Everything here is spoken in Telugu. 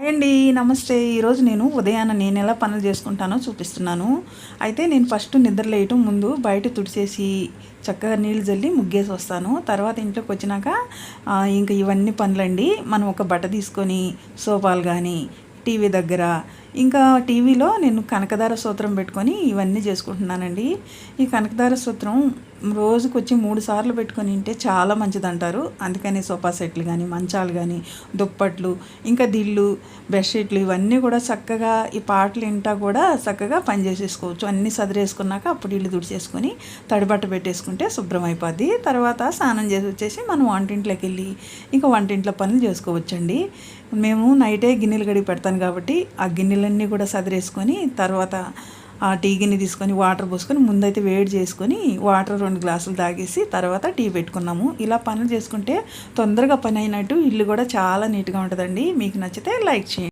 అండి నమస్తే. ఈరోజు నేను ఉదయాన్నే నేను ఎలా పనులు చేసుకుంటానో చూపిస్తున్నాను. అయితే నేను ఫస్ట్ నిద్ర లేయటం ముందు బయట తుడిచేసి చక్కగా నీళ్ళు జల్లి ముగ్గేసి వస్తాను. తర్వాత ఇంట్లోకి వచ్చినాక ఇంక ఇవన్నీ పనులండి. మనం ఒక బట్ట తీసుకొని సోఫాలు కానీ టీవీ దగ్గర ఇంకా టీవీలో నేను కనకదార సూత్రం పెట్టుకొని ఇవన్నీ చేసుకుంటున్నానండి. ఈ కనకదార సూత్రం రోజుకు వచ్చి 3 సార్లు పెట్టుకొని తింటే చాలా మంచిదంటారు. అందుకని సోఫా సెట్లు కానీ మంచాలు కానీ దుప్పట్లు ఇంకా దిళ్ళు బెడ్షీట్లు ఇవన్నీ కూడా చక్కగా ఈ పాటలు వింటా కూడా చక్కగా పని చేసేసుకోవచ్చు. అన్నీ సదిరేసుకున్నాక అప్పుడు ఇల్లు తుడిచేసుకొని తడిబట్ట పెట్టేసుకుంటే శుభ్రం అయిపోద్ది. తర్వాత స్నానం చేసి వచ్చేసి మనం వంటింట్లోకి వెళ్ళి ఇంకా వంటింట్లో పనులు చేసుకోవచ్చండి. మేము నైటే గిన్నెలు కడిగి పెడతాను కాబట్టి ఆ గిన్నెలన్నీ కూడా సదిరేసుకొని తర్వాత ఆ టీ గిన్నె తీసుకొని వాటర్ పోసుకొని ముందైతే వేడి చేసుకొని వాటర్ 2 గ్లాసులు తాగేసి తర్వాత టీ పెట్టుకున్నాము. ఇలా పనులు చేసుకుంటే తొందరగా పని అయినట్టు ఇల్లు కూడా చాలా నీట్గా ఉంటుందండి. మీకు నచ్చితే లైక్ చేయండి.